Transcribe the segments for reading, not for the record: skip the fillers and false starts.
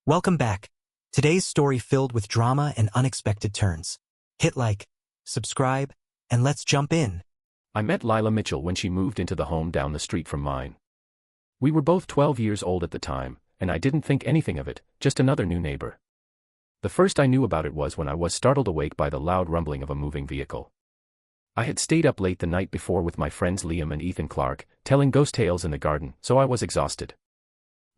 Welcome back. Today's story filled with drama and unexpected turns. Hit like, subscribe, and let's jump in. I met Lila Mitchell when she moved into the home down the street from mine. We were both 12 years old at the time, and I didn't think anything of it, just another new neighbor. The first I knew about it was when I was startled awake by the loud rumbling of a moving vehicle. I had stayed up late the night before with my friends Liam and Ethan Clark, telling ghost tales in the garden, so I was exhausted.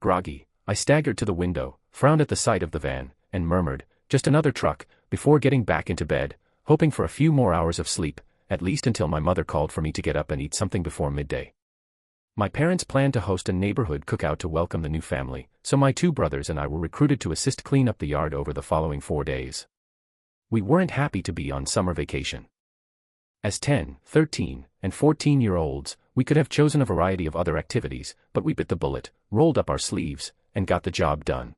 Groggy, I staggered to the window, frowned at the sight of the van, and murmured, "Just another truck," before getting back into bed, hoping for a few more hours of sleep, at least until my mother called for me to get up and eat something before midday. My parents planned to host a neighborhood cookout to welcome the new family, so my two brothers and I were recruited to assist clean up the yard over the following 4 days. We weren't happy to be on summer vacation. As 10, 13, and 14-year-olds, we could have chosen a variety of other activities, but we bit the bullet, rolled up our sleeves, and got the job done.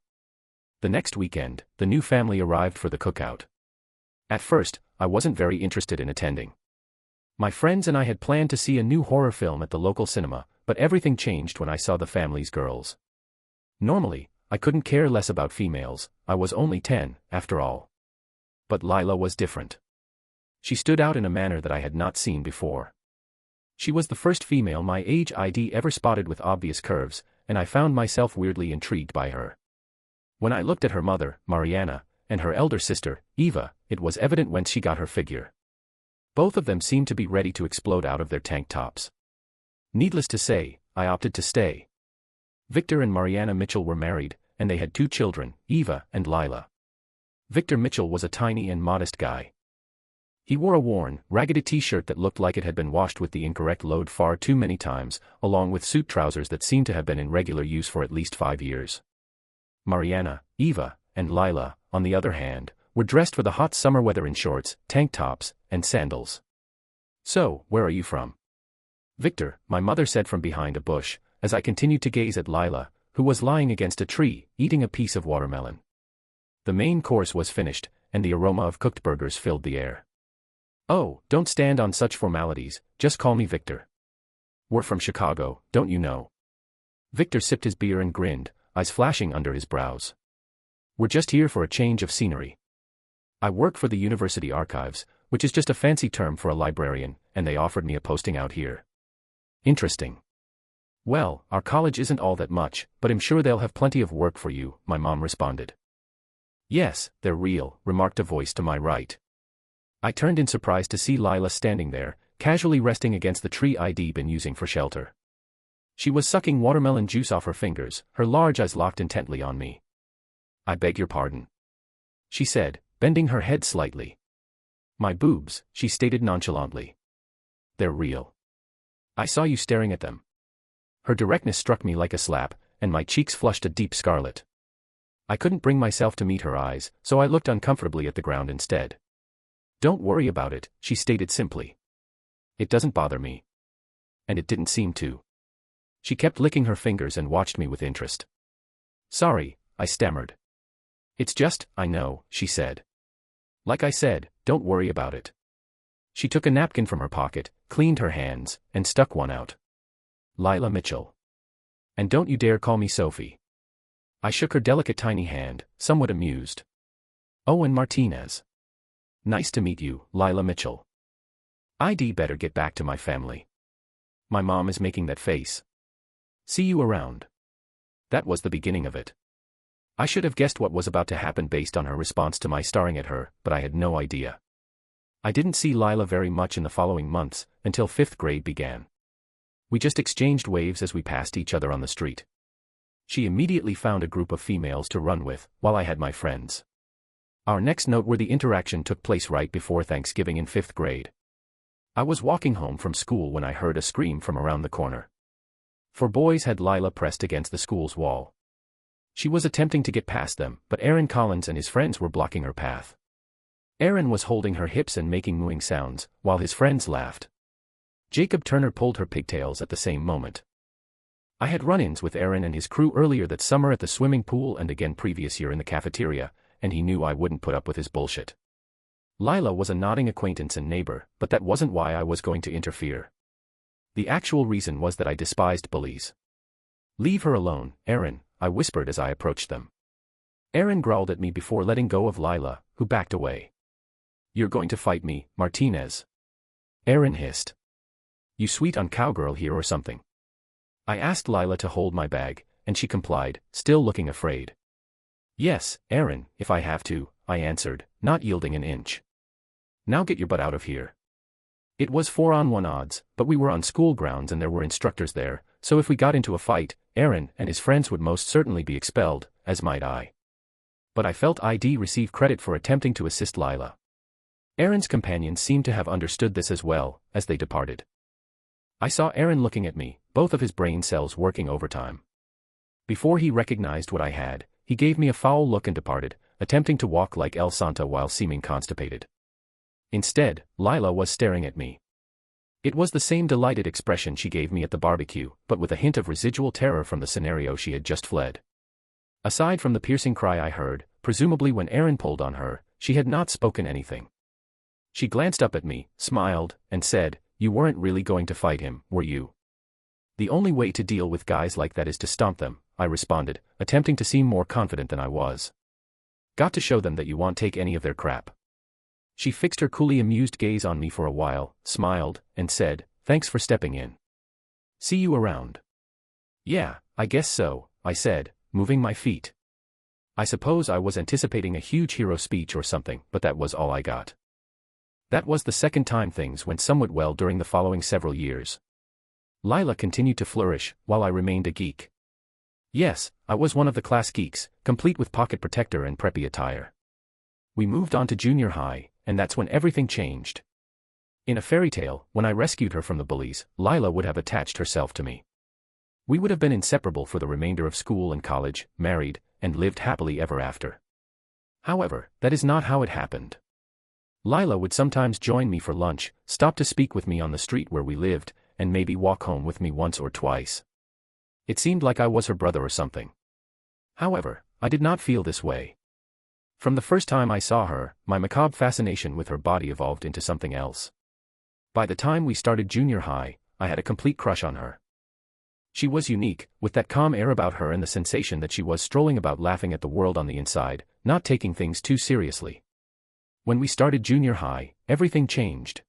The next weekend, the new family arrived for the cookout. At first, I wasn't very interested in attending. My friends and I had planned to see a new horror film at the local cinema, but everything changed when I saw the family's girls. Normally, I couldn't care less about females, I was only 10, after all. But Lila was different. She stood out in a manner that I had not seen before. She was the first female my age I'd ever spotted with obvious curves, and I found myself weirdly intrigued by her. When I looked at her mother, Mariana, and her elder sister, Eva, it was evident whence she got her figure. Both of them seemed to be ready to explode out of their tank tops. Needless to say, I opted to stay. Victor and Mariana Mitchell were married, and they had 2 children, Eva and Lila. Victor Mitchell was a tiny and modest guy. He wore a worn, raggedy t-shirt that looked like it had been washed with the incorrect load far too many times, along with suit trousers that seemed to have been in regular use for at least 5 years. Mariana, Eva, and Lila, on the other hand, were dressed for the hot summer weather in shorts, tank tops, and sandals. "So, where are you from?" "Victor," my mother said from behind a bush, as I continued to gaze at Lila, who was lying against a tree, eating a piece of watermelon. The main course was finished, and the aroma of cooked burgers filled the air. "Oh, don't stand on such formalities, just call me Victor. We're from Chicago, don't you know?" Victor sipped his beer and grinned, eyes flashing under his brows. "We're just here for a change of scenery. I work for the university archives, which is just a fancy term for a librarian, and they offered me a posting out here." "Interesting. Well, our college isn't all that much, but I'm sure they'll have plenty of work for you," my mom responded. "Yes, they're real," remarked a voice to my right. I turned in surprise to see Lila standing there, casually resting against the tree I'd been using for shelter. She was sucking watermelon juice off her fingers, her large eyes locked intently on me. "I beg your pardon," she said, bending her head slightly. "My boobs," she stated nonchalantly. "They're real. I saw you staring at them." Her directness struck me like a slap, and my cheeks flushed a deep scarlet. I couldn't bring myself to meet her eyes, so I looked uncomfortably at the ground instead. "Don't worry about it," she stated simply. "It doesn't bother me." And it didn't seem to. She kept licking her fingers and watched me with interest. "Sorry," I stammered. "It's just, I know," she said. "Like I said, don't worry about it." She took a napkin from her pocket, cleaned her hands, and stuck one out. "Lila Mitchell. And don't you dare call me Sophie." I shook her delicate tiny hand, somewhat amused. "Owen Martinez. Nice to meet you, Lila Mitchell. I'd better get back to my family. My mom is making that face. See you around." That was the beginning of it. I should have guessed what was about to happen based on her response to my staring at her, but I had no idea. I didn't see Lila very much in the following months, until 5th grade began. We just exchanged waves as we passed each other on the street. She immediately found a group of females to run with, while I had my friends. Our next noteworthy interaction took place right before Thanksgiving in 5th grade. I was walking home from school when I heard a scream from around the corner. 4 boys had Lila pressed against the school's wall. She was attempting to get past them, but Aaron Collins and his friends were blocking her path. Aaron was holding her hips and making mooing sounds, while his friends laughed. Jacob Turner pulled her pigtails at the same moment. I had run-ins with Aaron and his crew earlier that summer at the swimming pool and again previous year in the cafeteria, and he knew I wouldn't put up with his bullshit. Lila was a nodding acquaintance and neighbor, but that wasn't why I was going to interfere. The actual reason was that I despised bullies. "Leave her alone, Aaron," I whispered as I approached them. Aaron growled at me before letting go of Lila, who backed away. "You're going to fight me, Martinez?" Aaron hissed. "You sweet on cowgirl here or something?" I asked Lila to hold my bag, and she complied, still looking afraid. "Yes, Aaron, if I have to," I answered, not yielding an inch. "Now get your butt out of here." It was 4-on-1 odds, but we were on school grounds and there were instructors there, so if we got into a fight, Aaron and his friends would most certainly be expelled, as might I. But I felt I'd receive credit for attempting to assist Lila. Aaron's companions seemed to have understood this as well, as they departed. I saw Aaron looking at me, both of his brain cells working overtime. Before he recognized what I had, he gave me a foul look and departed, attempting to walk like El Santa while seeming constipated. Instead, Lila was staring at me. It was the same delighted expression she gave me at the barbecue, but with a hint of residual terror from the scenario she had just fled. Aside from the piercing cry I heard, presumably when Aaron pulled on her, she had not spoken anything. She glanced up at me, smiled, and said, "You weren't really going to fight him, were you?" "The only way to deal with guys like that is to stomp them," I responded, attempting to seem more confident than I was. "Got to show them that you won't take any of their crap." She fixed her coolly amused gaze on me for a while, smiled, and said, "Thanks for stepping in. See you around." "Yeah, I guess so," I said, moving my feet. I suppose I was anticipating a huge hero speech or something, but that was all I got. That was the second time things went somewhat well during the following several years. Lila continued to flourish, while I remained a geek. Yes, I was one of the class geeks, complete with pocket protector and preppy attire. We moved on to junior high, and that's when everything changed. In a fairy tale, when I rescued her from the bullies, Lila would have attached herself to me. We would have been inseparable for the remainder of school and college, married, and lived happily ever after. However, that is not how it happened. Lila would sometimes join me for lunch, stop to speak with me on the street where we lived, and maybe walk home with me once or twice. It seemed like I was her brother or something. However, I did not feel this way. From the first time I saw her, my macabre fascination with her body evolved into something else. By the time we started junior high, I had a complete crush on her. She was unique, with that calm air about her and the sensation that she was strolling about laughing at the world on the inside, not taking things too seriously. When we started junior high, everything changed.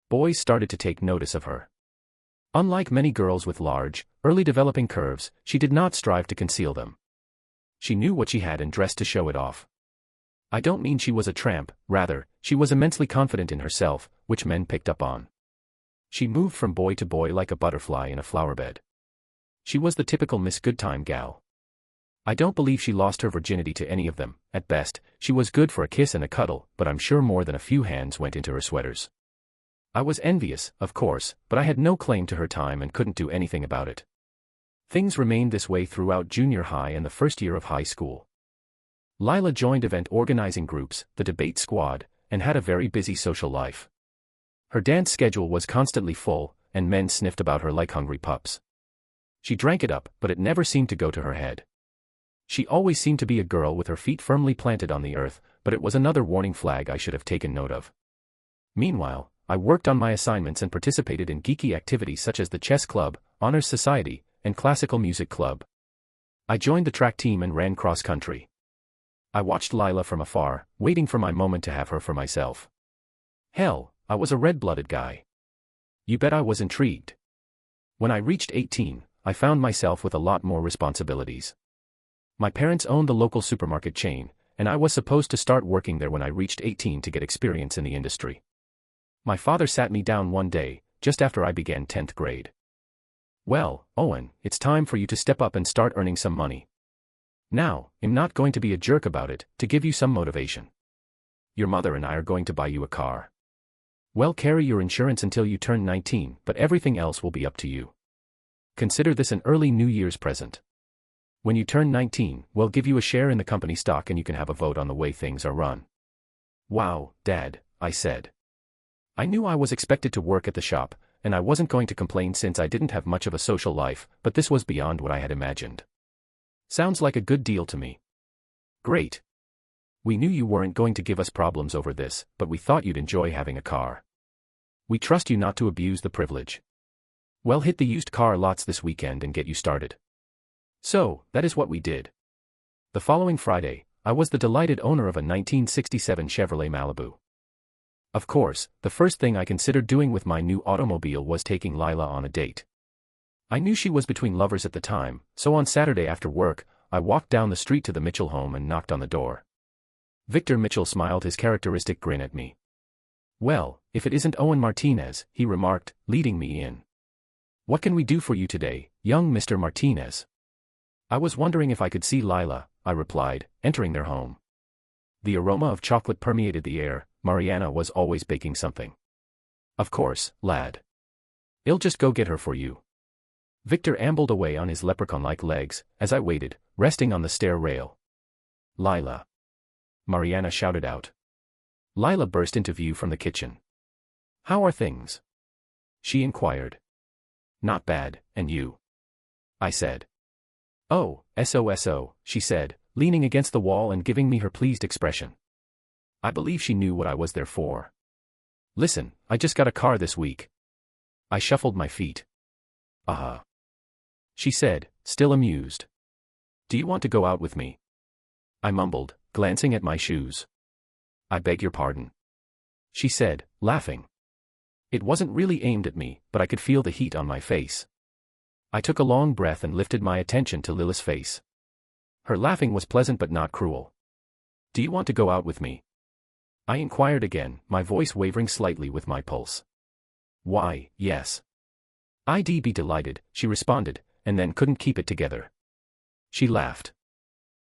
Boys started to take notice of her. Unlike many girls with large, early developing curves, she did not strive to conceal them. She knew what she had and dressed to show it off. I don't mean she was a tramp, rather, she was immensely confident in herself, which men picked up on. She moved from boy to boy like a butterfly in a flower bed. She was the typical Miss Goodtime gal. I don't believe she lost her virginity to any of them. At best, she was good for a kiss and a cuddle, but I'm sure more than a few hands went into her sweaters. I was envious, of course, but I had no claim to her time and couldn't do anything about it. Things remained this way throughout junior high and the first year of high school. Lila joined event organizing groups, the debate squad, and had a very busy social life. Her dance schedule was constantly full, and men sniffed about her like hungry pups. She drank it up, but it never seemed to go to her head. She always seemed to be a girl with her feet firmly planted on the earth, but it was another warning flag I should have taken note of. Meanwhile, I worked on my assignments and participated in geeky activities such as the chess club, honors society, and classical music club. I joined the track team and ran cross country. I watched Lila from afar, waiting for my moment to have her for myself. Hell, I was a red-blooded guy. You bet I was intrigued. When I reached 18, I found myself with a lot more responsibilities. My parents owned the local supermarket chain, and I was supposed to start working there when I reached 18 to get experience in the industry. My father sat me down one day, just after I began 10th grade. "Well, Owen, it's time for you to step up and start earning some money. Now, I'm not going to be a jerk about it, to give you some motivation. Your mother and I are going to buy you a car. We'll carry your insurance until you turn 19, but everything else will be up to you. Consider this an early New Year's present. When you turn 19, we'll give you a share in the company stock and you can have a vote on the way things are run." "Wow, Dad," I said. I knew I was expected to work at the shop, and I wasn't going to complain since I didn't have much of a social life, but this was beyond what I had imagined. "Sounds like a good deal to me." "Great. We knew you weren't going to give us problems over this, but we thought you'd enjoy having a car. We trust you not to abuse the privilege. We'll hit the used car lots this weekend and get you started." So, that is what we did. The following Friday, I was the delighted owner of a 1967 Chevrolet Malibu. Of course, the first thing I considered doing with my new automobile was taking Lila on a date. I knew she was between lovers at the time, so on Saturday after work, I walked down the street to the Mitchell home and knocked on the door. Victor Mitchell smiled his characteristic grin at me. "Well, if it isn't Owen Martinez," he remarked, leading me in. "What can we do for you today, young Mr. Martinez?" "I was wondering if I could see Lila," I replied, entering their home. The aroma of chocolate permeated the air. Mariana was always baking something. "Of course, lad. I'll just go get her for you." Victor ambled away on his leprechaun-like legs, as I waited, resting on the stair rail. "Lila!" Mariana shouted out. Lila burst into view from the kitchen. "How are things?" she inquired. "Not bad, and you?" I said. "Oh, so," she said, leaning against the wall and giving me her pleased expression. I believe she knew what I was there for. "Listen, I just got a car this week." I shuffled my feet. "Uh-huh," she said, still amused. "Do you want to go out with me?" I mumbled, glancing at my shoes. "I beg your pardon," she said, laughing. It wasn't really aimed at me, but I could feel the heat on my face. I took a long breath and lifted my attention to Lila's face. Her laughing was pleasant but not cruel. "Do you want to go out with me?" I inquired again, my voice wavering slightly with my pulse. "Why, yes. I'd be delighted," she responded, and then couldn't keep it together. She laughed.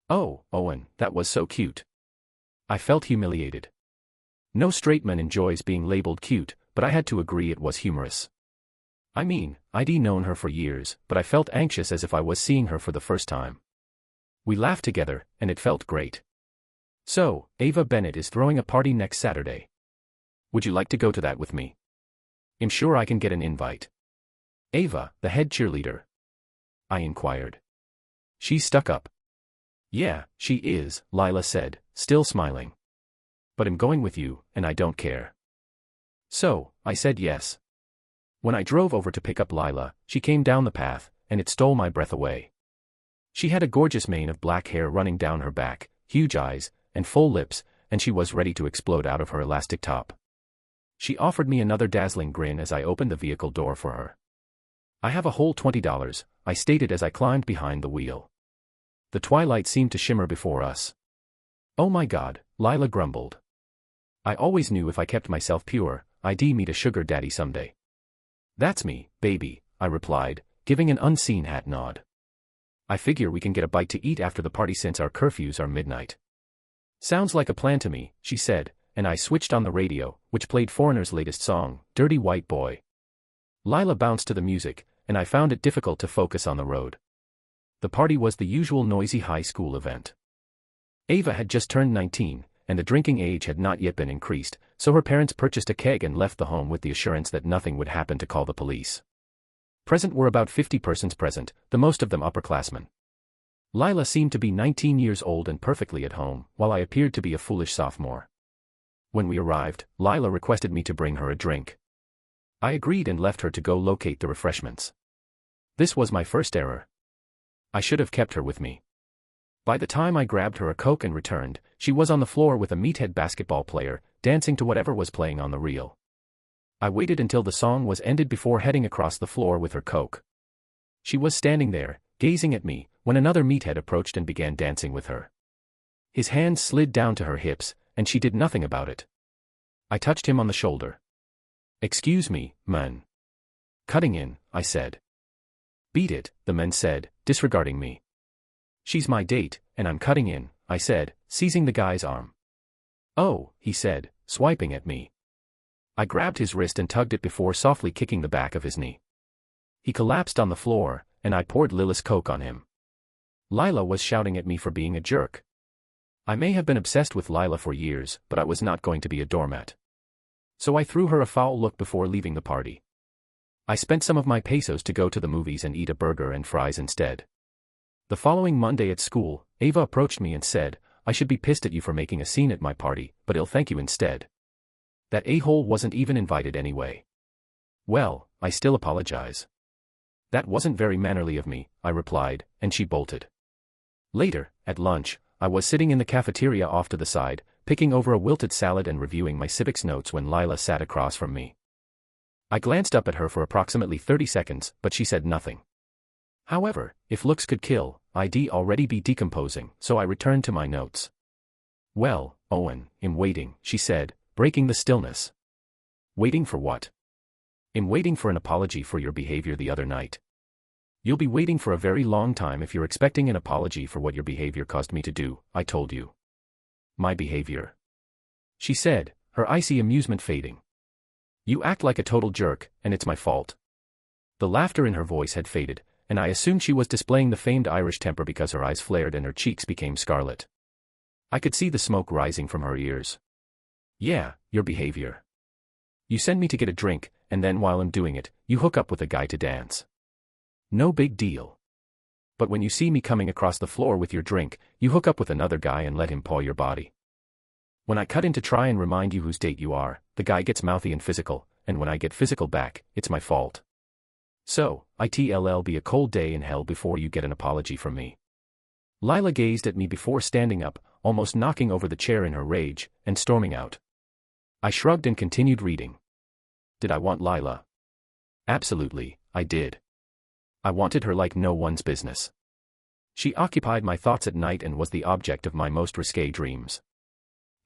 "Oh, Owen, that was so cute." I felt humiliated. No straight man enjoys being labeled cute, but I had to agree it was humorous. I mean, I'd known her for years, but I felt anxious as if I was seeing her for the first time. We laughed together, and it felt great. "So, Ava Bennett is throwing a party next Saturday. Would you like to go to that with me? I'm sure I can get an invite." "Ava, the head cheerleader?" I inquired. She stuck up. "Yeah, she is," Lila said, still smiling. "But I'm going with you, and I don't care." So, I said yes. When I drove over to pick up Lila, she came down the path, and it stole my breath away. She had a gorgeous mane of black hair running down her back, huge eyes, and full lips, and she was ready to explode out of her elastic top. She offered me another dazzling grin as I opened the vehicle door for her. "I have a whole $20, I stated as I climbed behind the wheel. The twilight seemed to shimmer before us. "Oh my God," Lila grumbled. "I always knew if I kept myself pure, I'd meet a sugar daddy someday." "That's me, baby," I replied, giving an unseen hat nod. "I figure we can get a bite to eat after the party since our curfews are midnight." "Sounds like a plan to me," she said, and I switched on the radio, which played Foreigner's latest song, "Dirty White Boy." Lila bounced to the music, and I found it difficult to focus on the road. The party was the usual noisy high school event. Ava had just turned 19, and the drinking age had not yet been increased, so her parents purchased a keg and left the home with the assurance that nothing would happen to call the police. Present were about 50 persons present, the most of them upperclassmen. Lila seemed to be 19 years old and perfectly at home, while I appeared to be a foolish sophomore. When we arrived, Lila requested me to bring her a drink. I agreed and left her to go locate the refreshments. This was my first error. I should have kept her with me. By the time I grabbed her a Coke and returned, she was on the floor with a meathead basketball player, dancing to whatever was playing on the reel. I waited until the song was ended before heading across the floor with her Coke. She was standing there, gazing at me, when another meathead approached and began dancing with her. His hands slid down to her hips, and she did nothing about it. I touched him on the shoulder. "Excuse me, man." "Cutting in," I said. "Beat it," the man said, disregarding me. "She's my date, and I'm cutting in," I said, seizing the guy's arm. "Oh," he said, swiping at me. I grabbed his wrist and tugged it before softly kicking the back of his knee. He collapsed on the floor, and I poured Lila's Coke on him. Lila was shouting at me for being a jerk. I may have been obsessed with Lila for years, but I was not going to be a doormat. So I threw her a foul look before leaving the party. I spent some of my pesos to go to the movies and eat a burger and fries instead. The following Monday at school, Ava approached me and said, "I should be pissed at you for making a scene at my party, but I'll thank you instead. That a-hole wasn't even invited anyway." "Well, I still apologize." "That wasn't very mannerly of me," I replied, and she bolted. Later, at lunch, I was sitting in the cafeteria off to the side, picking over a wilted salad and reviewing my civics notes when Lila sat across from me. I glanced up at her for approximately 30 seconds, but she said nothing. However, if looks could kill, I'd already be decomposing, so I returned to my notes. "Well, Owen, I'm waiting," she said, breaking the stillness. "Waiting for what?" "I'm waiting for an apology for your behavior the other night." "You'll be waiting for a very long time if you're expecting an apology for what your behavior caused me to do," I told you. "My behavior?" she said, her icy amusement fading. "You act like a total jerk, and it's my fault." The laughter in her voice had faded, and I assumed she was displaying the famed Irish temper because her eyes flared and her cheeks became scarlet. I could see the smoke rising from her ears. "Yeah, your behavior. You send me to get a drink, and then while I'm doing it, you hook up with a guy to dance. No big deal. But when you see me coming across the floor with your drink, you hook up with another guy and let him paw your body. When I cut in to try and remind you whose date you are, the guy gets mouthy and physical, and when I get physical back, it's my fault. So, it'll be a cold day in hell before you get an apology from me." Lila gazed at me before standing up, almost knocking over the chair in her rage, and storming out. I shrugged and continued reading. Did I want Lila? Absolutely, I did. I wanted her like no one's business. She occupied my thoughts at night and was the object of my most risque dreams.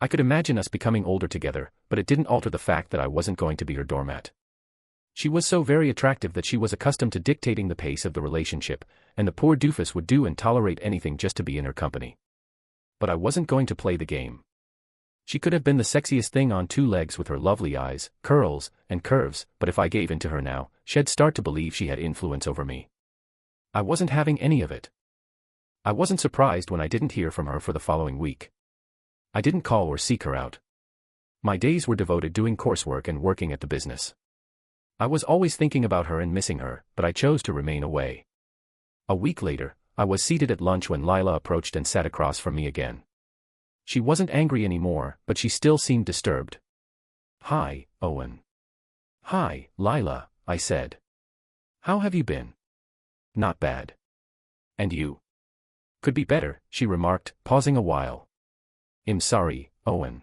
I could imagine us becoming older together, but it didn't alter the fact that I wasn't going to be her doormat. She was so very attractive that she was accustomed to dictating the pace of the relationship, and the poor doofus would do and tolerate anything just to be in her company. But I wasn't going to play the game. She could have been the sexiest thing on two legs with her lovely eyes, curls, and curves, but if I gave in to her now, she'd start to believe she had influence over me. I wasn't having any of it. I wasn't surprised when I didn't hear from her for the following week. I didn't call or seek her out. My days were devoted doing coursework and working at the business. I was always thinking about her and missing her, but I chose to remain away. A week later, I was seated at lunch when Lila approached and sat across from me again. She wasn't angry anymore, but she still seemed disturbed. "Hi, Owen." "Hi, Lila," I said. "How have you been?" "Not bad." "And you?" "Could be better," she remarked, pausing a while. "I'm sorry, Owen.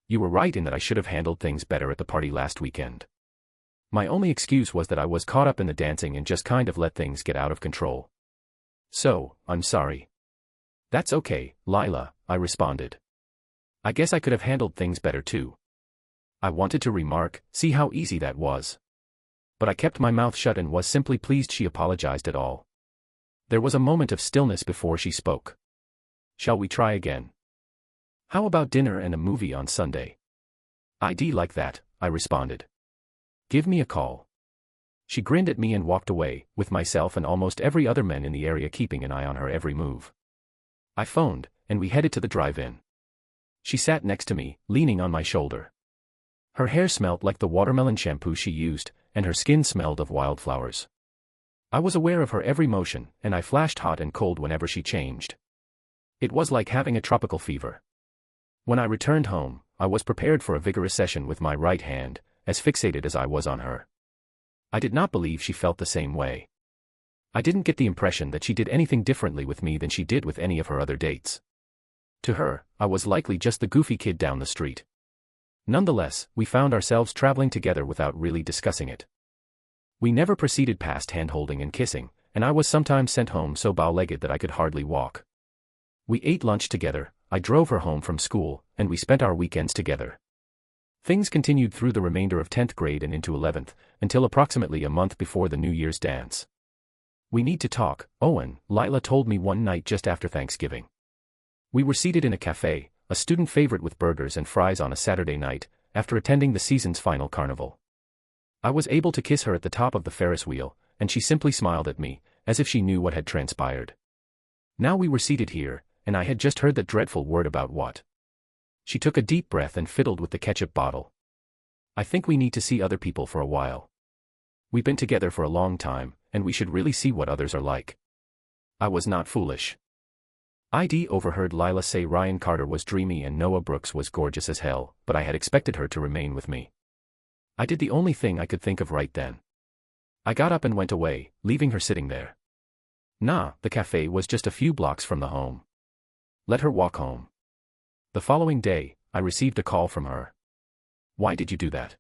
You were right in that I should have handled things better at the party last weekend. My only excuse was that I was caught up in the dancing and just kind of let things get out of control. So, I'm sorry." "That's okay, Lila," I responded. "I guess I could have handled things better too." I wanted to remark, "See how easy that was." But I kept my mouth shut and was simply pleased she apologized at all. There was a moment of stillness before she spoke. "Shall we try again? How about dinner and a movie on Sunday?" "I'd like that," I responded. "Give me a call." She grinned at me and walked away, with myself and almost every other man in the area keeping an eye on her every move. I phoned, and we headed to the drive-in. She sat next to me, leaning on my shoulder. Her hair smelled like the watermelon shampoo she used, and her skin smelled of wildflowers. I was aware of her every motion, and I flashed hot and cold whenever she changed. It was like having a tropical fever. When I returned home, I was prepared for a vigorous session with my right hand, as fixated as I was on her. I did not believe she felt the same way. I didn't get the impression that she did anything differently with me than she did with any of her other dates. To her, I was likely just the goofy kid down the street. Nonetheless, we found ourselves traveling together without really discussing it. We never proceeded past hand-holding and kissing, and I was sometimes sent home so bow-legged that I could hardly walk. We ate lunch together, I drove her home from school, and we spent our weekends together. Things continued through the remainder of 10th grade and into 11th, until approximately a month before the New Year's dance. "We need to talk, Owen," Lila told me one night just after Thanksgiving. We were seated in a cafe, a student favorite with burgers and fries on a Saturday night, after attending the season's final carnival. I was able to kiss her at the top of the Ferris wheel, and she simply smiled at me, as if she knew what had transpired. Now we were seated here, and I had just heard that dreadful word about what. She took a deep breath and fiddled with the ketchup bottle. "I think we need to see other people for a while. We've been together for a long time, and we should really see what others are like." I was not foolish. I'd overheard Lila say Ryan Carter was dreamy and Noah Brooks was gorgeous as hell, but I had expected her to remain with me. I did the only thing I could think of right then. I got up and went away, leaving her sitting there. Nah, the cafe was just a few blocks from the home. Let her walk home. The following day, I received a call from her. Why did you do that?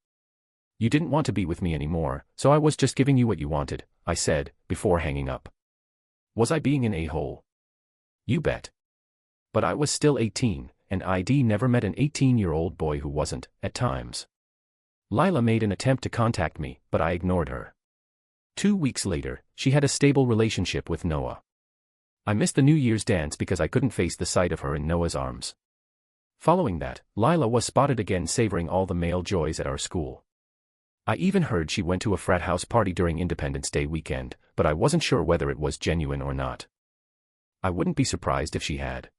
You didn't want to be with me anymore, so I was just giving you what you wanted, I said, before hanging up. Was I being an a-hole? You bet. But I was still 18, and I'd never met an 18-year-old boy who wasn't, at times. Lila made an attempt to contact me, but I ignored her. 2 weeks later, she had a stable relationship with Noah. I missed the New Year's dance because I couldn't face the sight of her in Noah's arms. Following that, Lila was spotted again savoring all the male joys at our school. I even heard she went to a frat house party during Independence Day weekend, but I wasn't sure whether it was genuine or not. I wouldn't be surprised if she had.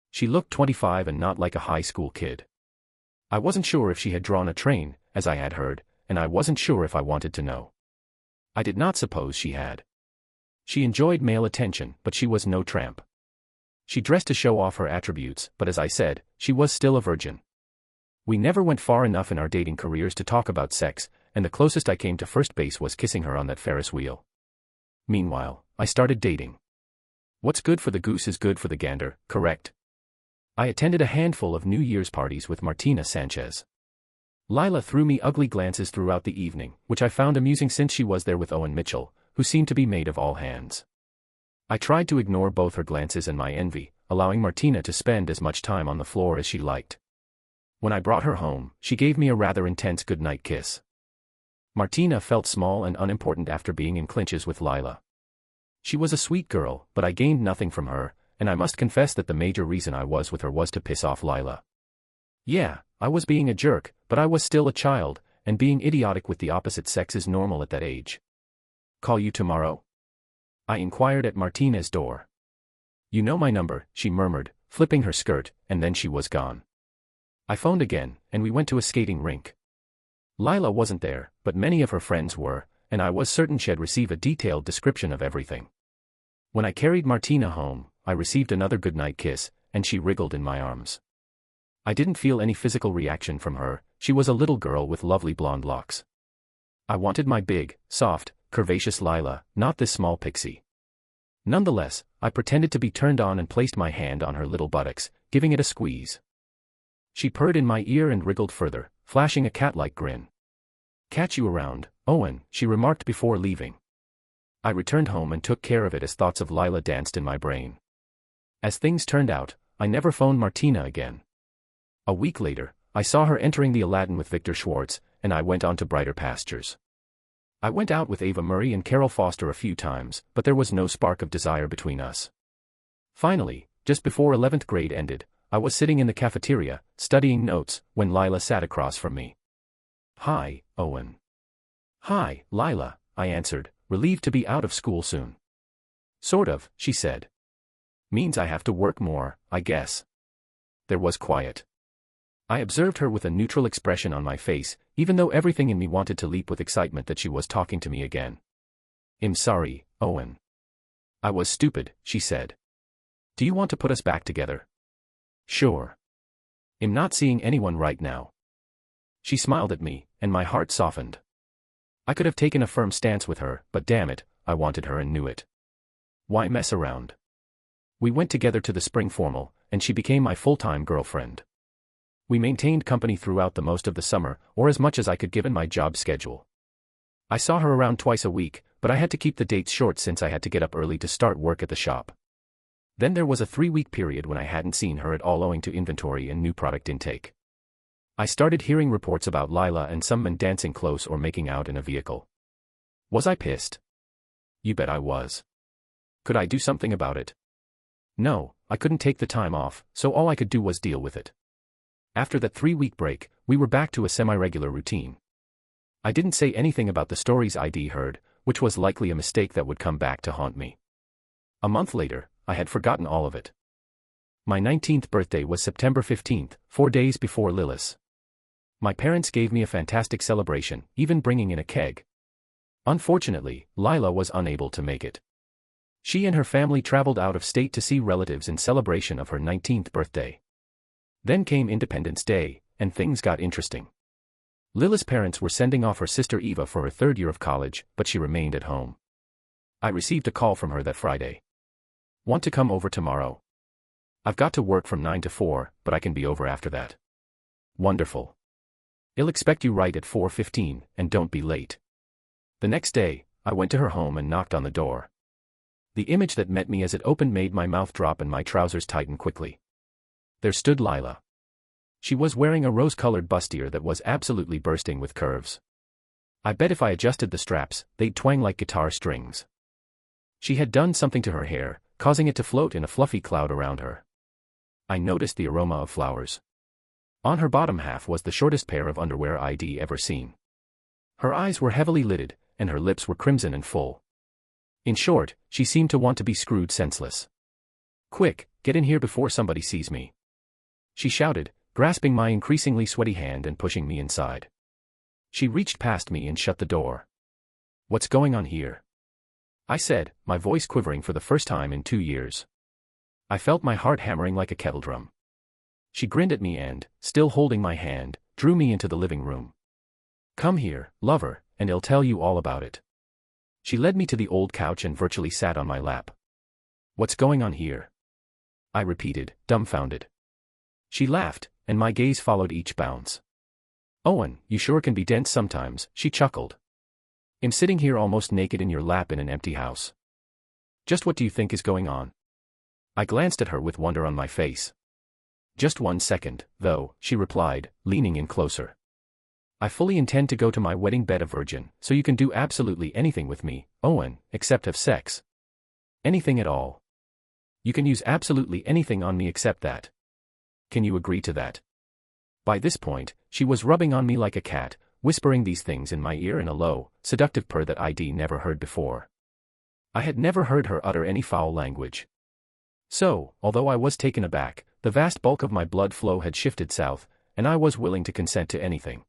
She looked 25 and not like a high school kid. I wasn't sure if she had drawn a train, as I had heard, and I wasn't sure if I wanted to know. I did not suppose she had. She enjoyed male attention, but she was no tramp. She dressed to show off her attributes, but as I said, she was still a virgin. We never went far enough in our dating careers to talk about sex, and the closest I came to first base was kissing her on that Ferris wheel. Meanwhile, I started dating. What's good for the goose is good for the gander, correct? I attended a handful of New Year's parties with Martina Sanchez. Lila threw me ugly glances throughout the evening, which I found amusing since she was there with Owen Mitchell, who seemed to be made of all hands. I tried to ignore both her glances and my envy, allowing Martina to spend as much time on the floor as she liked. When I brought her home, she gave me a rather intense goodnight kiss. Martina felt small and unimportant after being in clinches with Lila. She was a sweet girl, but I gained nothing from her, and I must confess that the major reason I was with her was to piss off Lila. Yeah, I was being a jerk, but I was still a child, and being idiotic with the opposite sex is normal at that age. Call you tomorrow? I inquired at Martina's door. You know my number, she murmured, flipping her skirt, and then she was gone. I phoned again, and we went to a skating rink. Lila wasn't there, but many of her friends were, and I was certain she'd receive a detailed description of everything. When I carried Martina home, I received another goodnight kiss, and she wriggled in my arms. I didn't feel any physical reaction from her. She was a little girl with lovely blonde locks. I wanted my big, soft, curvaceous Lila, not this small pixie. Nonetheless, I pretended to be turned on and placed my hand on her little buttocks, giving it a squeeze. She purred in my ear and wriggled further, flashing a cat-like grin. Catch you around, Owen, she remarked before leaving. I returned home and took care of it as thoughts of Lila danced in my brain. As things turned out, I never phoned Martina again. A week later, I saw her entering the Aladdin with Victor Schwartz, and I went on to brighter pastures. I went out with Ava Murray and Carol Foster a few times, but there was no spark of desire between us. Finally, just before 11th grade ended, I was sitting in the cafeteria, studying notes, when Lila sat across from me. Hi, Owen. Hi, Lila, I answered, relieved to be out of school soon. Sort of, she said. Means I have to work more, I guess. There was quiet. I observed her with a neutral expression on my face, even though everything in me wanted to leap with excitement that she was talking to me again. I'm sorry, Owen. I was stupid, she said. Do you want to put us back together? Sure. I'm not seeing anyone right now. She smiled at me, and my heart softened. I could have taken a firm stance with her, but damn it, I wanted her and knew it. Why mess around? We went together to the spring formal, and she became my full-time girlfriend. We maintained company throughout the most of the summer, or as much as I could given my job schedule. I saw her around twice a week, but I had to keep the dates short since I had to get up early to start work at the shop. Then there was a 3-week period when I hadn't seen her at all owing to inventory and new product intake. I started hearing reports about Lila and some men dancing close or making out in a vehicle. Was I pissed? You bet I was. Could I do something about it? No, I couldn't take the time off, so all I could do was deal with it. After that 3-week break, we were back to a semi-regular routine. I didn't say anything about the stories I'd heard, which was likely a mistake that would come back to haunt me. A month later, I had forgotten all of it. My 19th birthday was September 15th, 4 days before Lilith's. My parents gave me a fantastic celebration, even bringing in a keg. Unfortunately, Lila was unable to make it. She and her family traveled out of state to see relatives in celebration of her 19th birthday. Then came Independence Day, and things got interesting. Lilith's parents were sending off her sister Eva for her 3rd year of college, but she remained at home. I received a call from her that Friday. Want to come over tomorrow? I've got to work from 9 to 4, but I can be over after that. Wonderful. I'll expect you right at 4:15, and don't be late. The next day, I went to her home and knocked on the door. The image that met me as it opened made my mouth drop and my trousers tighten quickly. There stood Lila. She was wearing a rose-colored bustier that was absolutely bursting with curves. I bet if I adjusted the straps, they'd twang like guitar strings. She had done something to her hair, causing it to float in a fluffy cloud around her. I noticed the aroma of flowers. On her bottom half was the shortest pair of underwear I'd ever seen. Her eyes were heavily lidded, and her lips were crimson and full. In short, she seemed to want to be screwed senseless. Quick, get in here before somebody sees me, she shouted, grasping my increasingly sweaty hand and pushing me inside. She reached past me and shut the door. What's going on here? I said, my voice quivering for the first time in 2 years. I felt my heart hammering like a kettle drum. She grinned at me and, still holding my hand, drew me into the living room. Come here, lover, and I'll tell you all about it. She led me to the old couch and virtually sat on my lap. What's going on here? I repeated, dumbfounded. She laughed, and my gaze followed each bounce. Owen, you sure can be dense sometimes, she chuckled. I'm sitting here almost naked in your lap in an empty house. Just what do you think is going on? I glanced at her with wonder on my face. Just 1 second, though, she replied, leaning in closer. I fully intend to go to my wedding bed a virgin, so you can do absolutely anything with me, Owen, except have sex. Anything at all. You can use absolutely anything on me except that. Can you agree to that? By this point, she was rubbing on me like a cat, whispering these things in my ear in a low, seductive purr that I'd never heard before. I had never heard her utter any foul language. So, although I was taken aback, the vast bulk of my blood flow had shifted south, and I was willing to consent to anything.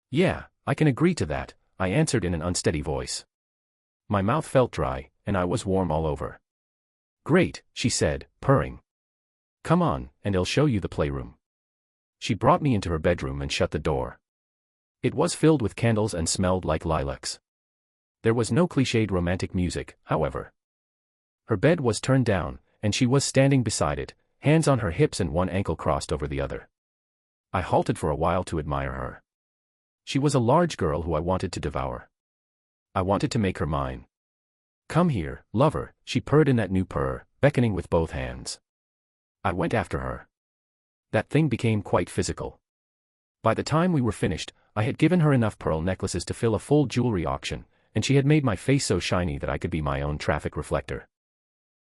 Yeah, I can agree to that, I answered in an unsteady voice. My mouth felt dry, and I was warm all over. Great, she said, purring. Come on, and I'll show you the playroom. She brought me into her bedroom and shut the door. It was filled with candles and smelled like lilacs. There was no cliched romantic music, however. Her bed was turned down, and she was standing beside it, hands on her hips and one ankle crossed over the other. I halted for a while to admire her. She was a large girl who I wanted to devour. I wanted to make her mine. Come here, lover, she purred in that new purr, beckoning with both hands. I went after her. That thing became quite physical. By the time we were finished, I had given her enough pearl necklaces to fill a full jewelry auction, and she had made my face so shiny that I could be my own traffic reflector.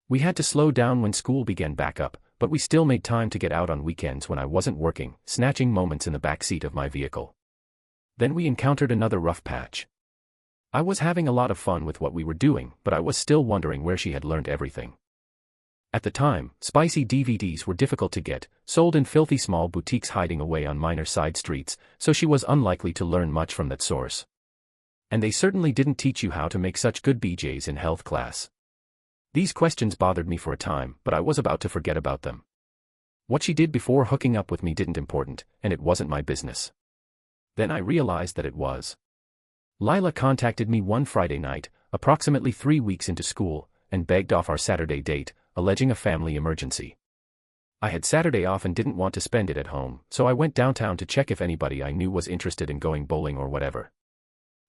We had to slow down when school began back up, but we still made time to get out on weekends when I wasn't working, snatching moments in the back seat of my vehicle. Then we encountered another rough patch. I was having a lot of fun with what we were doing, but I was still wondering where she had learned everything. At the time, spicy DVDs were difficult to get, sold in filthy small boutiques hiding away on minor side streets, so she was unlikely to learn much from that source. And they certainly didn't teach you how to make such good BJs in health class. These questions bothered me for a time, but I was about to forget about them. What she did before hooking up with me didn't important, and it wasn't my business. Then I realized that it was. Lila contacted me one Friday night, approximately 3 weeks into school, and begged off our Saturday date, alleging a family emergency. I had Saturday off and didn't want to spend it at home, so I went downtown to check if anybody I knew was interested in going bowling or whatever.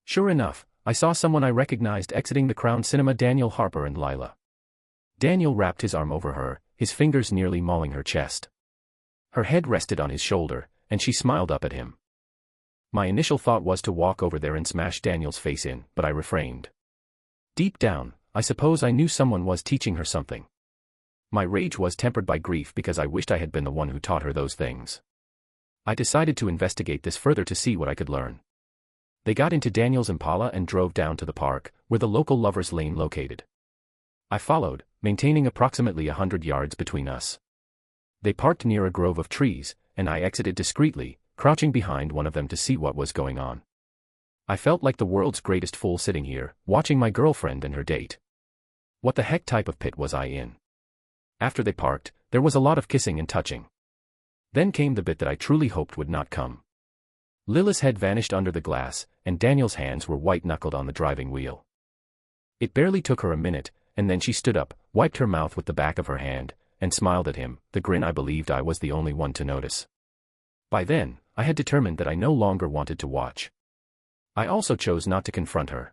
Sure enough, I saw someone I recognized exiting the Crown Cinema: Daniel Harper and Lila. Daniel wrapped his arm over her, his fingers nearly mauling her chest. Her head rested on his shoulder, and she smiled up at him. My initial thought was to walk over there and smash Daniel's face in, but I refrained. Deep down, I suppose I knew someone was teaching her something. My rage was tempered by grief because I wished I had been the one who taught her those things. I decided to investigate this further to see what I could learn. They got into Daniel's Impala and drove down to the park, where the local lovers' lane located. I followed, maintaining approximately 100 yards between us. They parked near a grove of trees, and I exited discreetly, crouching behind one of them to see what was going on. I felt like the world's greatest fool sitting here, watching my girlfriend and her date. What the heck type of pit was I in? After they parked, there was a lot of kissing and touching. Then came the bit that I truly hoped would not come. Lila's head vanished under the glass, and Daniel's hands were white-knuckled on the driving wheel. It barely took her a minute, and then she stood up, wiped her mouth with the back of her hand, and smiled at him, the grin I believed I was the only one to notice. By then, I had determined that I no longer wanted to watch. I also chose not to confront her.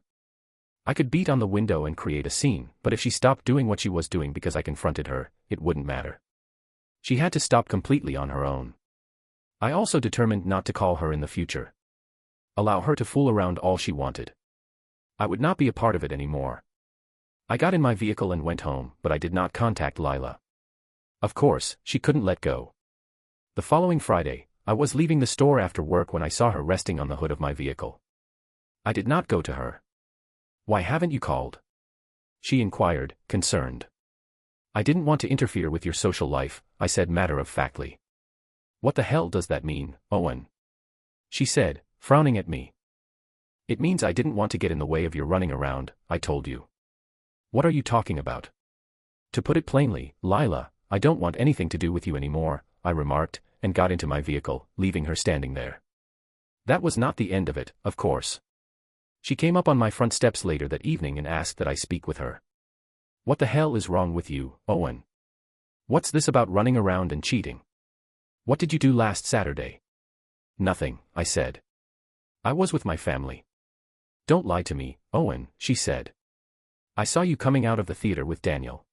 I could beat on the window and create a scene, but if she stopped doing what she was doing because I confronted her, it wouldn't matter. She had to stop completely on her own. I also determined not to call her in the future. Allow her to fool around all she wanted. I would not be a part of it anymore. I got in my vehicle and went home, but I did not contact Lila. Of course, she couldn't let go. The following Friday, I was leaving the store after work when I saw her resting on the hood of my vehicle. I did not go to her. "Why haven't you called?" she inquired, concerned. "I didn't want to interfere with your social life," I said matter-of-factly. "What the hell does that mean, Owen?" she said, frowning at me. "It means I didn't want to get in the way of your running around, I told you." "What are you talking about?" "To put it plainly, Lila, I don't want anything to do with you anymore," I remarked, and got into my vehicle, leaving her standing there. That was not the end of it, of course. She came up on my front steps later that evening and asked that I speak with her. "What the hell is wrong with you, Owen? What's this about running around and cheating? What did you do last Saturday?" "Nothing," I said. "I was with my family." "Don't lie to me, Owen," she said. "I saw you coming out of the theater with Daniel.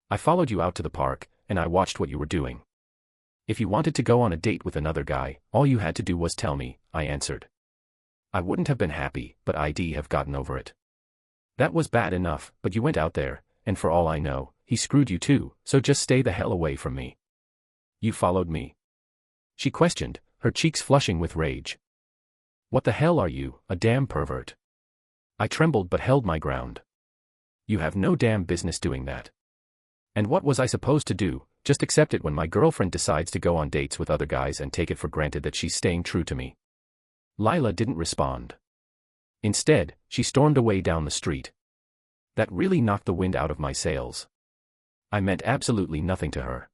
I followed you out to the park, and I watched what you were doing. If you wanted to go on a date with another guy, all you had to do was tell me," I answered. "I wouldn't have been happy, but I'd have gotten over it. That was bad enough, but you went out there, and for all I know, he screwed you too, so just stay the hell away from me." "You followed me?" she questioned, her cheeks flushing with rage. "What the hell are you, a damn pervert?" I trembled but held my ground. "You have no damn business doing that." And what was I supposed to do, just accept it when my girlfriend decides to go on dates with other guys and take it for granted that she's staying true to me? Lila didn't respond. Instead, she stormed away down the street. That really knocked the wind out of my sails. I meant absolutely nothing to her.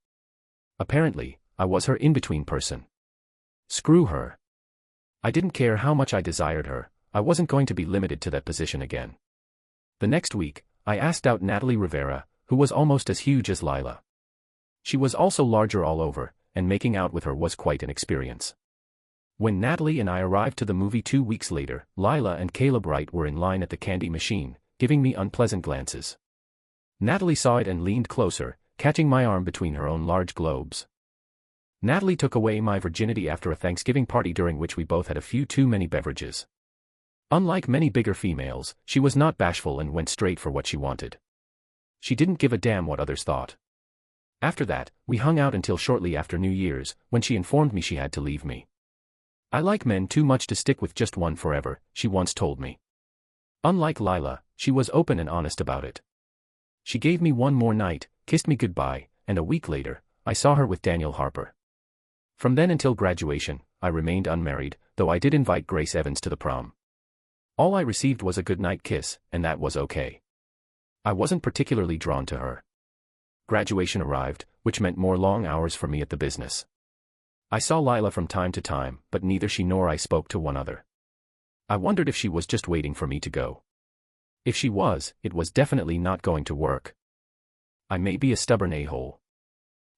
Apparently, I was her in-between person. Screw her. I didn't care how much I desired her, I wasn't going to be limited to that position again. The next week, I asked out Natalie Rivera, who was almost as huge as Lila. She was also larger all over, and making out with her was quite an experience. When Natalie and I arrived to the movie 2 weeks later, Lila and Caleb Wright were in line at the candy machine, giving me unpleasant glances. Natalie saw it and leaned closer, catching my arm between her own large globes. Natalie took away my virginity after a Thanksgiving party during which we both had a few too many beverages. Unlike many bigger females, she was not bashful and went straight for what she wanted. She didn't give a damn what others thought. After that, we hung out until shortly after New Year's, when she informed me she had to leave me. "I like men too much to stick with just one forever," she once told me. Unlike Lila, she was open and honest about it. She gave me one more night, kissed me goodbye, and a week later, I saw her with Daniel Harper. From then until graduation, I remained unmarried, though I did invite Grace Evans to the prom. All I received was a goodnight kiss, and that was okay. I wasn't particularly drawn to her. Graduation arrived, which meant more long hours for me at the business. I saw Lila from time to time, but neither she nor I spoke to one another. I wondered if she was just waiting for me to go. If she was, it was definitely not going to work. I may be a stubborn a-hole.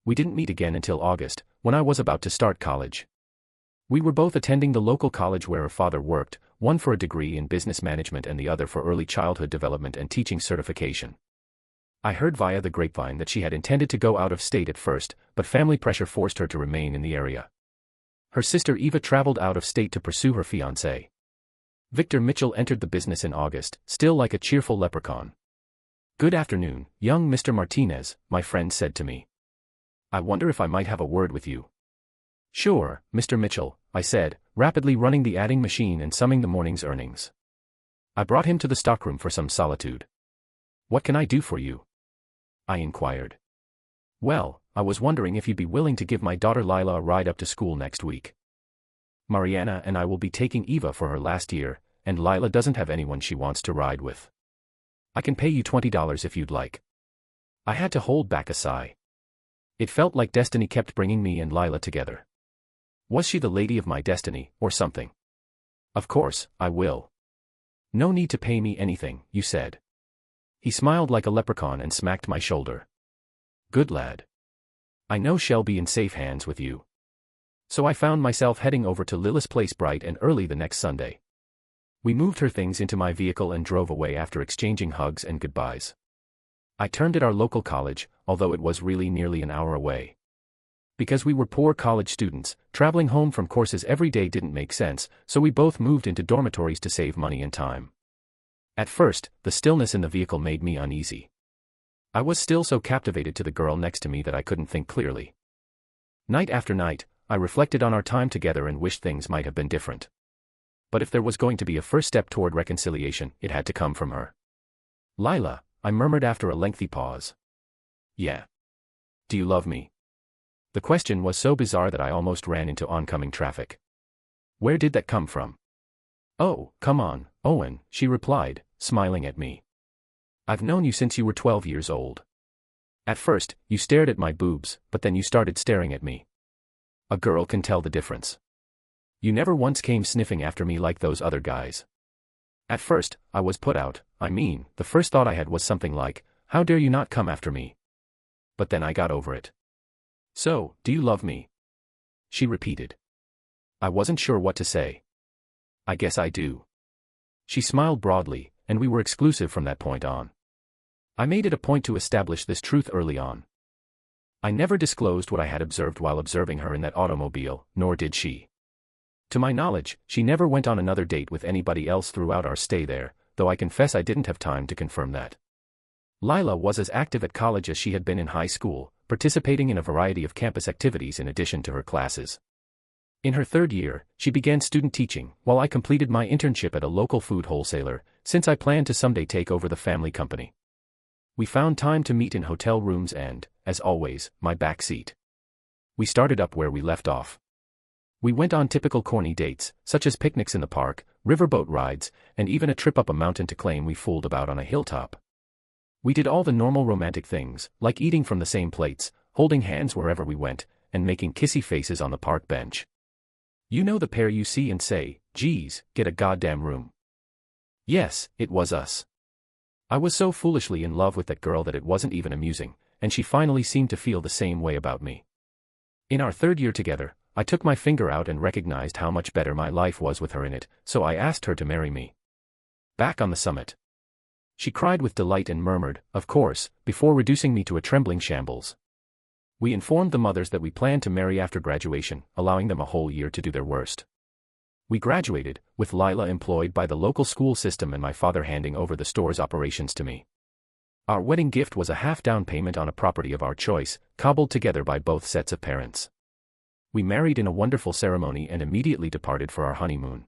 We didn't meet again until August, when I was about to start college. We were both attending the local college where her father worked, one for a degree in business management and the other for early childhood development and teaching certification. I heard via the grapevine that she had intended to go out of state at first, but family pressure forced her to remain in the area. Her sister Eva traveled out of state to pursue her fiancé. Victor Mitchell entered the business in August, still like a cheerful leprechaun. "Good afternoon, young Mr. Martinez," my friend said to me. "I wonder if I might have a word with you." "Sure, Mr. Mitchell," I said, rapidly running the adding machine and summing the morning's earnings. I brought him to the stockroom for some solitude. "What can I do for you?" I inquired. "Well, I was wondering if you'd be willing to give my daughter Lila a ride up to school next week. Mariana and I will be taking Eva for her last year, and Lila doesn't have anyone she wants to ride with. I can pay you $20 if you'd like." I had to hold back a sigh. It felt like destiny kept bringing me and Lila together. Was she the lady of my destiny, or something? "Of course, I will." "No need to pay me anything," you said. He smiled like a leprechaun and smacked my shoulder. Good lad. I know she'll be in safe hands with you. So I found myself heading over to Lila's place bright and early the next Sunday. We moved her things into my vehicle and drove away after exchanging hugs and goodbyes. I turned at our local college, although it was really nearly an hour away. Because we were poor college students, traveling home from courses every day didn't make sense, so we both moved into dormitories to save money and time. At first, the stillness in the vehicle made me uneasy. I was still so captivated to the girl next to me that I couldn't think clearly. Night after night, I reflected on our time together and wished things might have been different. But if there was going to be a first step toward reconciliation, it had to come from her. Lila, I murmured after a lengthy pause. Yeah. Do you love me? The question was so bizarre that I almost ran into oncoming traffic. Where did that come from? Oh, come on, Owen, she replied, smiling at me. I've known you since you were 12 years old. At first, you stared at my boobs, but then you started staring at me. A girl can tell the difference. You never once came sniffing after me like those other guys. At first, I was put out. The first thought I had was something like, how dare you not come after me? But then I got over it. So, do you love me? She repeated. I wasn't sure what to say. I guess I do. She smiled broadly, and we were exclusive from that point on. I made it a point to establish this truth early on. I never disclosed what I had observed while observing her in that automobile, nor did she. To my knowledge, she never went on another date with anybody else throughout our stay there, though I confess I didn't have time to confirm that. Lila was as active at college as she had been in high school, participating in a variety of campus activities in addition to her classes. In her third year, she began student teaching, while I completed my internship at a local food wholesaler, since I planned to someday take over the family company. We found time to meet in hotel rooms and, as always, my back seat. We started up where we left off. We went on typical corny dates, such as picnics in the park, riverboat rides, and even a trip up a mountain to claim we fooled about on a hilltop. We did all the normal romantic things, like eating from the same plates, holding hands wherever we went, and making kissy faces on the park bench. You know the pair you see and say, geez, get a goddamn room. Yes, it was us. I was so foolishly in love with that girl that it wasn't even amusing, and she finally seemed to feel the same way about me. In our third year together, I took my finger out and recognized how much better my life was with her in it, so I asked her to marry me. Back on the summit. She cried with delight and murmured, of course, before reducing me to a trembling shambles. We informed the mothers that we planned to marry after graduation, allowing them a whole year to do their worst. We graduated, with Lila employed by the local school system and my father handing over the store's operations to me. Our wedding gift was a half-down payment on a property of our choice, cobbled together by both sets of parents. We married in a wonderful ceremony and immediately departed for our honeymoon.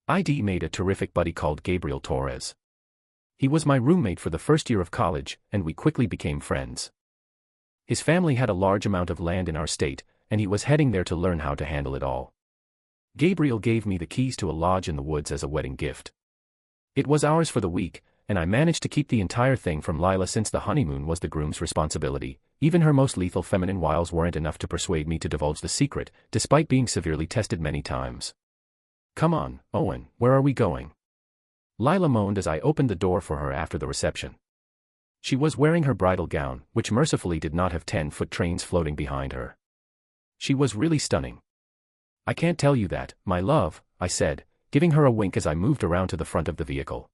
ID made a terrific buddy called Gabriel Torres. He was my roommate for the first year of college, and we quickly became friends. His family had a large amount of land in our state, and he was heading there to learn how to handle it all. Gabriel gave me the keys to a lodge in the woods as a wedding gift. It was ours for the week, and I managed to keep the entire thing from Lila since the honeymoon was the groom's responsibility. Even her most lethal feminine wiles weren't enough to persuade me to divulge the secret, despite being severely tested many times. Come on, Owen, where are we going? Lila moaned as I opened the door for her after the reception. She was wearing her bridal gown, which mercifully did not have 10-foot trains floating behind her. She was really stunning. I can't tell you that, my love, I said, giving her a wink as I moved around to the front of the vehicle.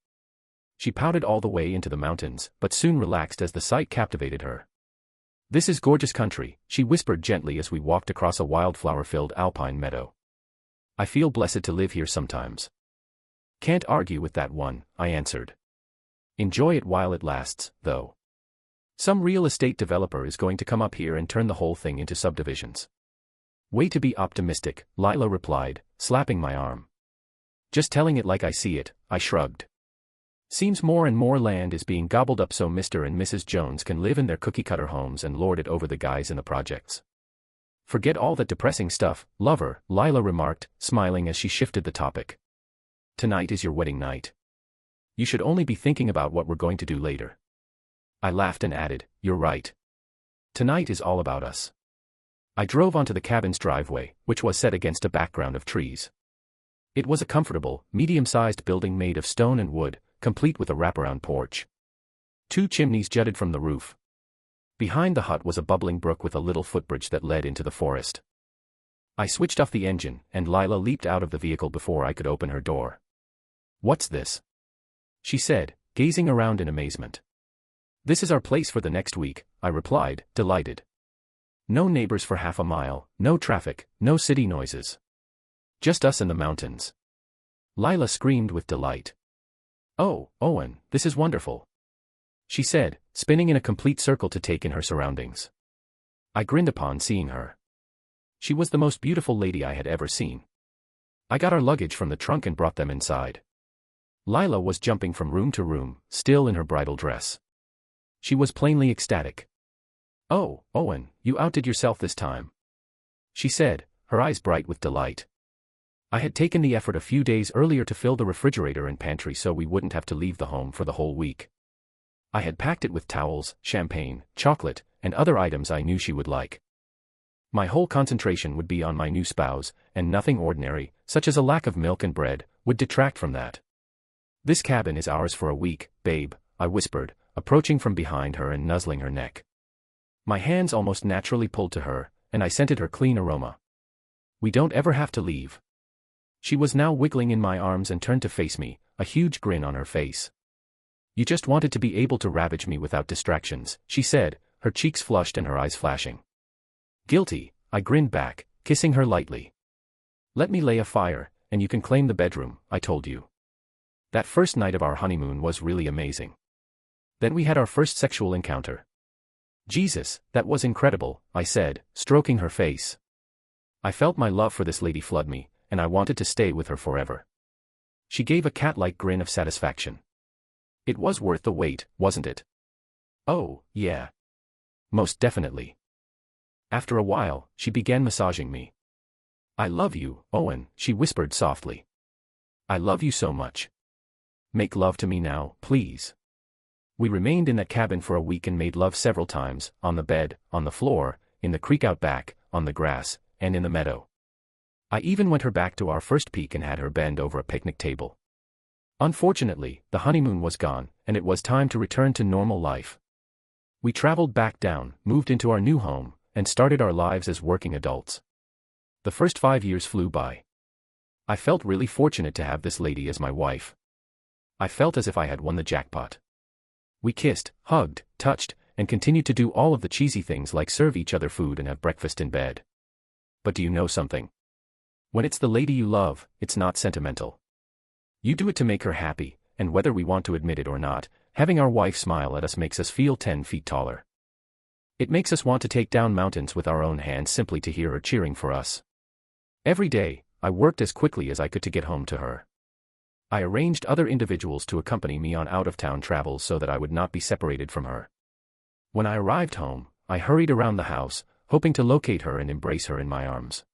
She pouted all the way into the mountains, but soon relaxed as the sight captivated her. This is gorgeous country, she whispered gently as we walked across a wildflower-filled alpine meadow. I feel blessed to live here sometimes. Can't argue with that one, I answered. Enjoy it while it lasts, though. Some real estate developer is going to come up here and turn the whole thing into subdivisions. Way to be optimistic, Lila replied, slapping my arm. Just telling it like I see it, I shrugged. Seems more and more land is being gobbled up so Mr. and Mrs. Jones can live in their cookie-cutter homes and lord it over the guys in the projects. Forget all that depressing stuff, lover, Lila remarked, smiling as she shifted the topic. Tonight is your wedding night. You should only be thinking about what we're going to do later. I laughed and added, you're right. Tonight is all about us. I drove onto the cabin's driveway, which was set against a background of trees. It was a comfortable, medium-sized building made of stone and wood, complete with a wraparound porch. 2 chimneys jutted from the roof. Behind the hut was a bubbling brook with a little footbridge that led into the forest. I switched off the engine, and Lila leaped out of the vehicle before I could open her door. "What's this?" she said, gazing around in amazement. "This is our place for the next week," I replied, delighted. No neighbors for half a mile, no traffic, no city noises. Just us and the mountains. Lila screamed with delight. "Oh, Owen, this is wonderful," she said, spinning in a complete circle to take in her surroundings. I grinned upon seeing her. She was the most beautiful lady I had ever seen. I got our luggage from the trunk and brought them inside. Lila was jumping from room to room, still in her bridal dress. She was plainly ecstatic. "Oh, Owen, you outdid yourself this time," she said, her eyes bright with delight. I had taken the effort a few days earlier to fill the refrigerator and pantry so we wouldn't have to leave the home for the whole week. I had packed it with towels, champagne, chocolate, and other items I knew she would like. My whole concentration would be on my new spouse, and nothing ordinary, such as a lack of milk and bread, would detract from that. "This cabin is ours for a week, babe," I whispered, approaching from behind her and nuzzling her neck. My hands almost naturally pulled to her, and I scented her clean aroma. "We don't ever have to leave." She was now wiggling in my arms and turned to face me, a huge grin on her face. "You just wanted to be able to ravage me without distractions," she said, her cheeks flushed and her eyes flashing. "Guilty," I grinned back, kissing her lightly. "Let me lay a fire, and you can claim the bedroom," I told you. That first night of our honeymoon was really amazing. Then we had our first sexual encounter. "Jesus, that was incredible," I said, stroking her face. I felt my love for this lady flood me, and I wanted to stay with her forever. She gave a cat-like grin of satisfaction. "It was worth the wait, wasn't it?" "Oh, yeah. Most definitely." After a while, she began massaging me. "I love you, Owen," she whispered softly. "I love you so much. Make love to me now, please." We remained in that cabin for a week and made love several times, on the bed, on the floor, in the creek out back, on the grass, and in the meadow. I even went her back to our first peak and had her bend over a picnic table. Unfortunately, the honeymoon was gone, and it was time to return to normal life. We traveled back down, moved into our new home, and started our lives as working adults. The first 5 years flew by. I felt really fortunate to have this lady as my wife. I felt as if I had won the jackpot. We kissed, hugged, touched, and continued to do all of the cheesy things like serve each other food and have breakfast in bed. But do you know something? When it's the lady you love, it's not sentimental. You do it to make her happy, and whether we want to admit it or not, having our wife smile at us makes us feel 10 feet taller. It makes us want to take down mountains with our own hands simply to hear her cheering for us. Every day, I worked as quickly as I could to get home to her. I arranged other individuals to accompany me on out-of-town travels so that I would not be separated from her. When I arrived home, I hurried around the house, hoping to locate her and embrace her in my arms.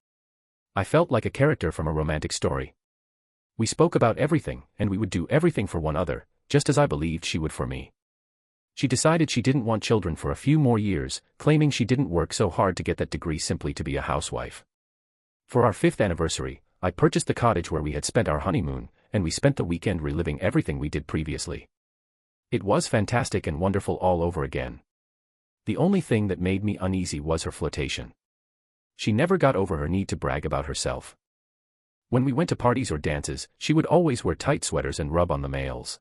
I felt like a character from a romantic story. We spoke about everything, and we would do everything for one another, just as I believed she would for me. She decided she didn't want children for a few more years, claiming she didn't work so hard to get that degree simply to be a housewife. For our 5th anniversary, I purchased the cottage where we had spent our honeymoon, and we spent the weekend reliving everything we did previously. It was fantastic and wonderful all over again. The only thing that made me uneasy was her flirtation. She never got over her need to brag about herself. When we went to parties or dances, she would always wear tight sweaters and rub on the males.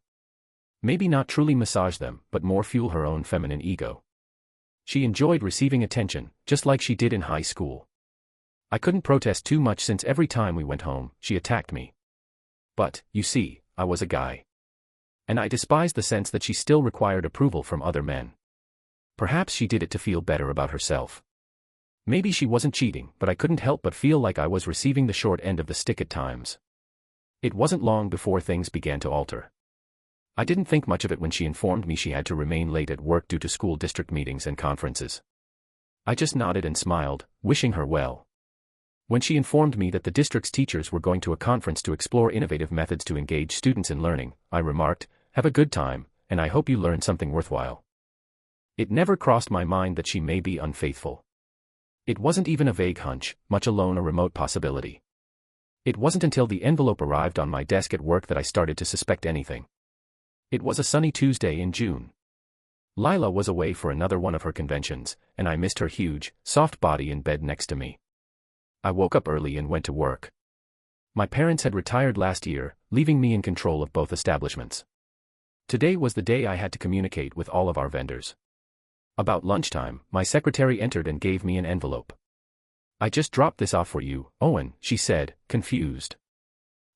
Maybe not truly massage them, but more fuel her own feminine ego. She enjoyed receiving attention, just like she did in high school. I couldn't protest too much since every time we went home, she attacked me. But, you see, I was a guy. And I despised the sense that she still required approval from other men. Perhaps she did it to feel better about herself. Maybe she wasn't cheating, but I couldn't help but feel like I was receiving the short end of the stick at times. It wasn't long before things began to alter. I didn't think much of it when she informed me she had to remain late at work due to school district meetings and conferences. I just nodded and smiled, wishing her well. When she informed me that the district's teachers were going to a conference to explore innovative methods to engage students in learning, I remarked, "Have a good time, and I hope you learn something worthwhile." It never crossed my mind that she may be unfaithful. It wasn't even a vague hunch, much alone a remote possibility. It wasn't until the envelope arrived on my desk at work that I started to suspect anything. It was a sunny Tuesday in June. Lila was away for another one of her conventions, and I missed her huge, soft body in bed next to me. I woke up early and went to work. My parents had retired last year, leaving me in control of both establishments. Today was the day I had to communicate with all of our vendors. About lunchtime, my secretary entered and gave me an envelope. "I just dropped this off for you, Owen," she said, confused.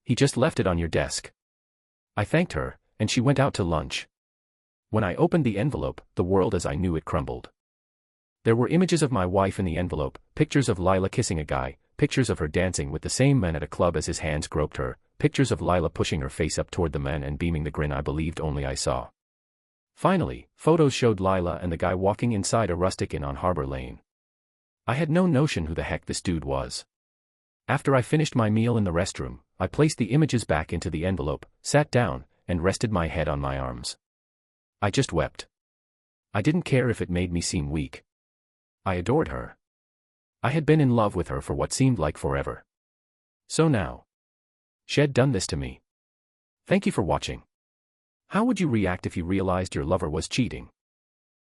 "He just left it on your desk." I thanked her, and she went out to lunch. When I opened the envelope, the world as I knew it crumbled. There were images of my wife in the envelope, pictures of Lila kissing a guy, pictures of her dancing with the same man at a club as his hands groped her, pictures of Lila pushing her face up toward the man and beaming the grin I believed only I saw. Finally, photos showed Lila and the guy walking inside a rustic inn on Harbor Lane. I had no notion who the heck this dude was. After I finished my meal in the restroom, I placed the images back into the envelope, sat down, and rested my head on my arms. I just wept. I didn't care if it made me seem weak. I adored her. I had been in love with her for what seemed like forever. So now, she'd done this to me. Thank you for watching. How would you react if you realized your lover was cheating?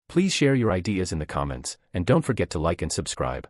Please share your ideas in the comments, and don't forget to like and subscribe.